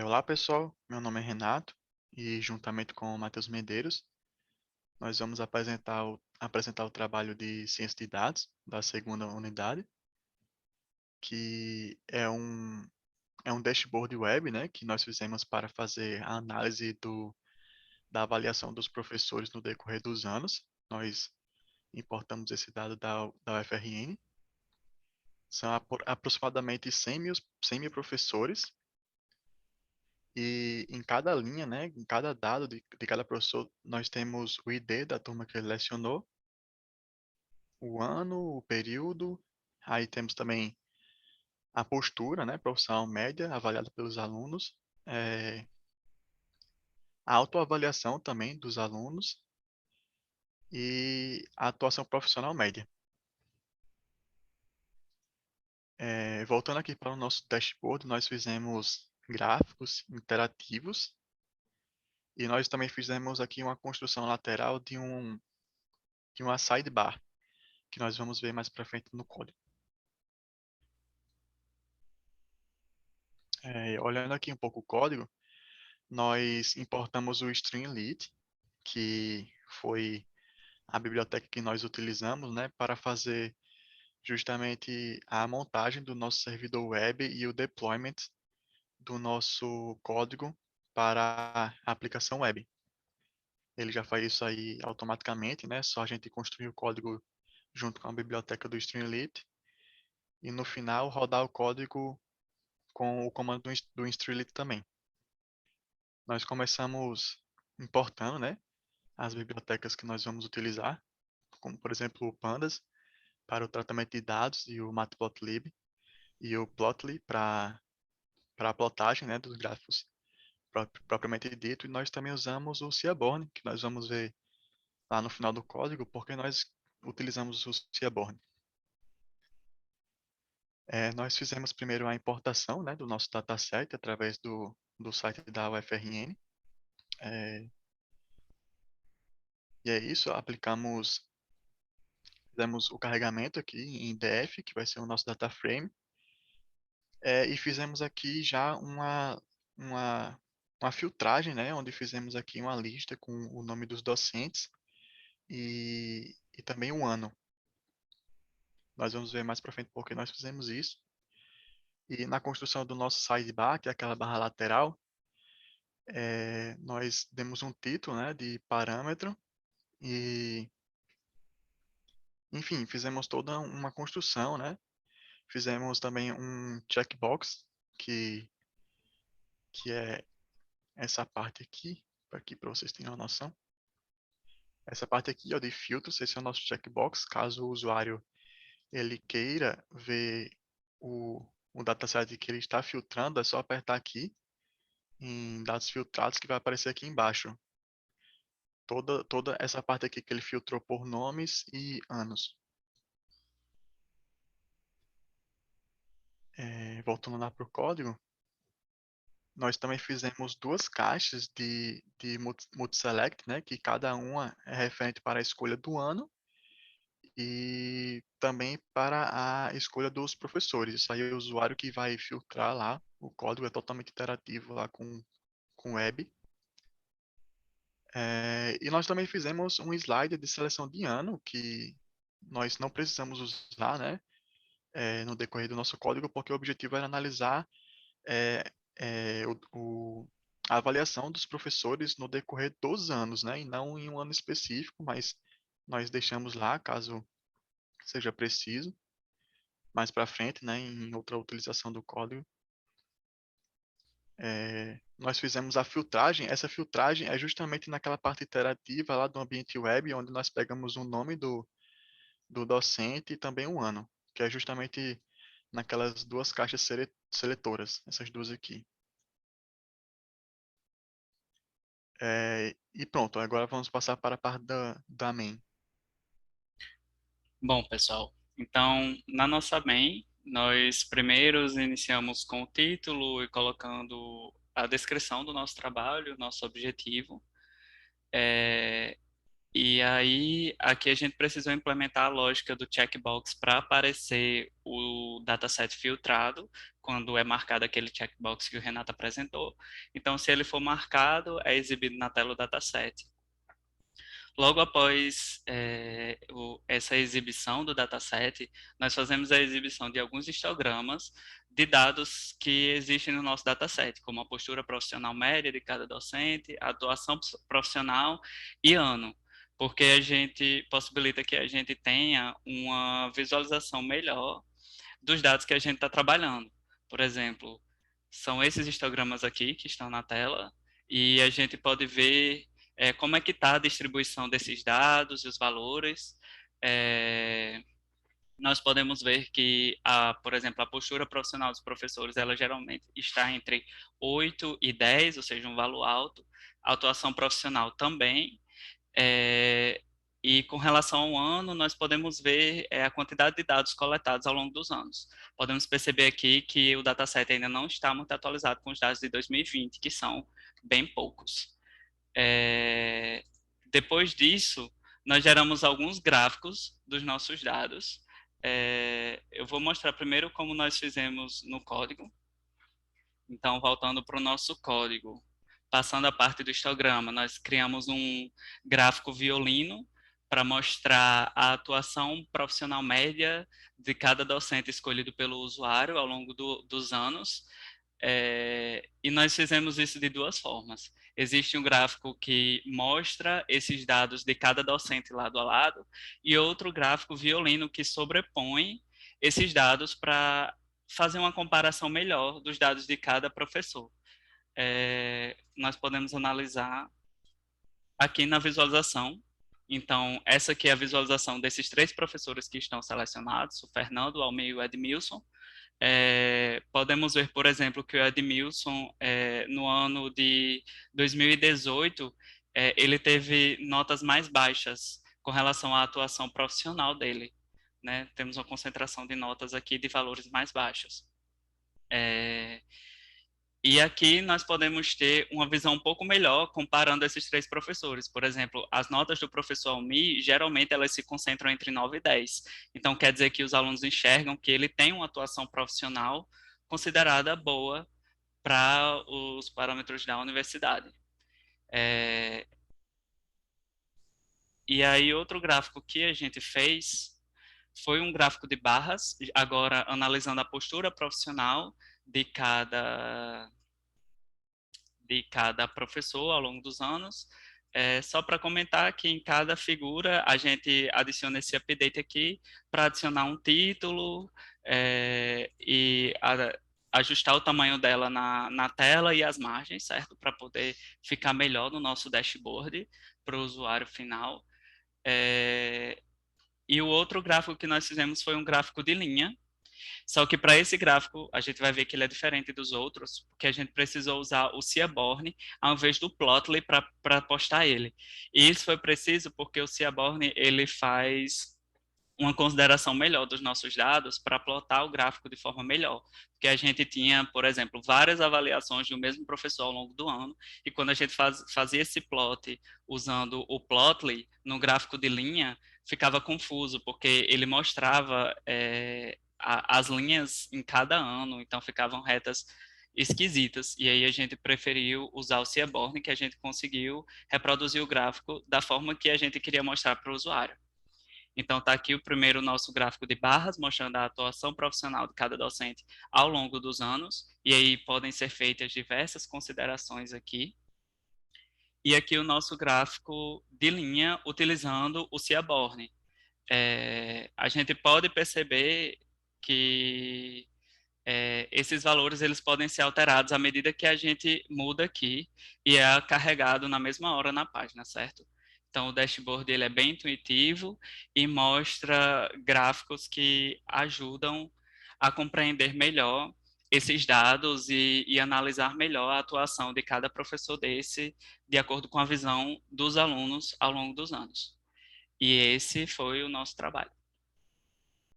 Olá pessoal, meu nome é Renato e juntamente com o Matheus Medeiros, nós vamos apresentar o trabalho de ciência de dados da segunda unidade, que é um dashboard web, né, que nós fizemos para fazer a análise da avaliação dos professores no decorrer dos anos. Nós importamos esse dado da UFRN. São aproximadamente 100 mil professores. E em cada linha, né, em cada dado de cada professor, nós temos o ID da turma que ele lecionou, o ano, o período, aí temos também a postura, né, profissional média, avaliada pelos alunos, a autoavaliação também dos alunos e a atuação profissional média. Voltando aqui para o nosso dashboard, nós fizemos gráficos interativos e nós também fizemos aqui uma construção lateral de uma sidebar, que nós vamos ver mais para frente no código. Olhando aqui um pouco o código, nós importamos o Streamlit, que foi a biblioteca que nós utilizamos, né, para fazer justamente a montagem do nosso servidor web e o deployment do nosso código para a aplicação web. Ele já faz isso aí automaticamente, né? Só a gente construir o código junto com a biblioteca do Streamlit e no final rodar o código com o comando do Streamlit também. Nós começamos importando, né, as bibliotecas que nós vamos utilizar, como por exemplo o Pandas para o tratamento de dados e o Matplotlib e o Plotly para a plotagem, né, dos gráficos propriamente dito, e nós também usamos o Seaborn, que nós vamos ver lá no final do código, porque nós utilizamos o Seaborn. Nós fizemos primeiro a importação, né, do nosso dataset através do site da UFRN. É, e é isso, fizemos o carregamento aqui em DF, que vai ser o nosso data frame, e fizemos aqui já uma, uma filtragem, né, onde fizemos aqui uma lista com o nome dos docentes e também o ano. Nós vamos ver mais para frente porque nós fizemos isso. E na construção do nosso sidebar, que é aquela barra lateral, nós demos um título, né, de parâmetro e, enfim, fizemos toda uma construção, né? Fizemos também um checkbox que é essa parte aqui para vocês terem uma noção. Essa parte aqui, ó, de filtros, esse é o nosso checkbox. Caso o usuário ele queira ver o dataset que ele está filtrando, é só apertar aqui em dados filtrados que vai aparecer aqui embaixo. Toda essa parte aqui que ele filtrou por nomes e anos. Voltando lá para o código, nós também fizemos duas caixas de multiselect, né, que cada uma é referente para a escolha do ano e também para a escolha dos professores. Isso aí é o usuário que vai filtrar lá. O código é totalmente interativo lá com web. E nós também fizemos um slide de seleção de ano que nós não precisamos usar, né, no decorrer do nosso código, porque o objetivo era analisar é, é, o, o- a avaliação dos professores no decorrer dos anos, né, e não em um ano específico, mas nós deixamos lá, caso seja preciso, mais para frente, né, em outra utilização do código. Nós fizemos a filtragem. Essa filtragem é justamente naquela parte interativa lá do ambiente web, onde nós pegamos o nome do docente e também o ano, que é justamente naquelas duas caixas seletoras, essas duas aqui. E pronto, agora vamos passar para a parte da main. Bom, pessoal, então na nossa main, nós primeiros iniciamos com o título e colocando a descrição do nosso trabalho, nosso objetivo. E aí, aqui a gente precisou implementar a lógica do checkbox para aparecer o dataset filtrado, quando é marcado aquele checkbox que o Renato apresentou. Então, se ele for marcado, é exibido na tela o dataset. Logo após essa exibição do dataset, nós fazemos a exibição de alguns histogramas de dados que existem no nosso dataset, como a postura profissional média de cada docente, a atuação profissional e ano, porque a gente possibilita que a gente tenha uma visualização melhor dos dados que a gente está trabalhando. Por exemplo, são esses histogramas aqui que estão na tela e a gente pode ver como é que está a distribuição desses dados e os valores. Nós podemos ver que, por exemplo, a postura profissional dos professores, ela geralmente está entre 8 e 10, ou seja, um valor alto. A atuação profissional também. É, e com relação ao ano, nós podemos ver a quantidade de dados coletados ao longo dos anos. Podemos perceber aqui que o dataset ainda não está muito atualizado com os dados de 2020, que são bem poucos. Depois disso, nós geramos alguns gráficos dos nossos dados. Eu vou mostrar primeiro como nós fizemos no código. Então, voltando para o nosso código, passando a parte do histograma, nós criamos um gráfico violino para mostrar a atuação profissional média de cada docente escolhido pelo usuário ao longo dos anos. E nós fizemos isso de duas formas. Existe um gráfico que mostra esses dados de cada docente lado a lado e outro gráfico violino que sobrepõe esses dados para fazer uma comparação melhor dos dados de cada professor. Nós podemos analisar aqui na visualização. Então, essa aqui é a visualização desses 3 professores que estão selecionados, o Fernando, o Almir e o Edmilson. Podemos ver, por exemplo, que o Edmilson, no ano de 2018, ele teve notas mais baixas com relação à atuação profissional dele. Né? Temos uma concentração de notas aqui de valores mais baixos. E aqui nós podemos ter uma visão um pouco melhor comparando esses 3 professores. Por exemplo, as notas do professor Almi, geralmente elas se concentram entre 9 e 10. Então, quer dizer que os alunos enxergam que ele tem uma atuação profissional considerada boa para os parâmetros da universidade. E aí, outro gráfico que a gente fez foi um gráfico de barras, agora analisando a postura profissional de cada professor ao longo dos anos. Só para comentar que em cada figura a gente adiciona esse update aqui para adicionar um título e ajustar o tamanho dela na tela e as margens, certo? Para poder ficar melhor no nosso dashboard para o usuário final. E o outro gráfico que nós fizemos foi um gráfico de linha. Só que para esse gráfico, a gente vai ver que ele é diferente dos outros, porque a gente precisou usar o Seaborn ao invés do Plotly para postar ele. E isso foi preciso porque o Seaborn ele faz uma consideração melhor dos nossos dados para plotar o gráfico de forma melhor. Porque a gente tinha, por exemplo, várias avaliações do mesmo professor ao longo do ano, e quando a gente fazia esse plot usando o Plotly no gráfico de linha, ficava confuso, porque ele mostrava as linhas em cada ano, então ficavam retas esquisitas, e aí a gente preferiu usar o Seaborn, que a gente conseguiu reproduzir o gráfico da forma que a gente queria mostrar para o usuário. Então, está aqui o primeiro nosso gráfico de barras, mostrando a atuação profissional de cada docente ao longo dos anos, e aí podem ser feitas diversas considerações aqui. E aqui o nosso gráfico de linha, utilizando o Seaborn. A gente pode perceber que esses valores eles podem ser alterados à medida que a gente muda aqui e é carregado na mesma hora na página, certo? Então, o dashboard ele é bem intuitivo e mostra gráficos que ajudam a compreender melhor esses dados e analisar melhor a atuação de cada professor desse, de acordo com a visão dos alunos ao longo dos anos. E esse foi o nosso trabalho.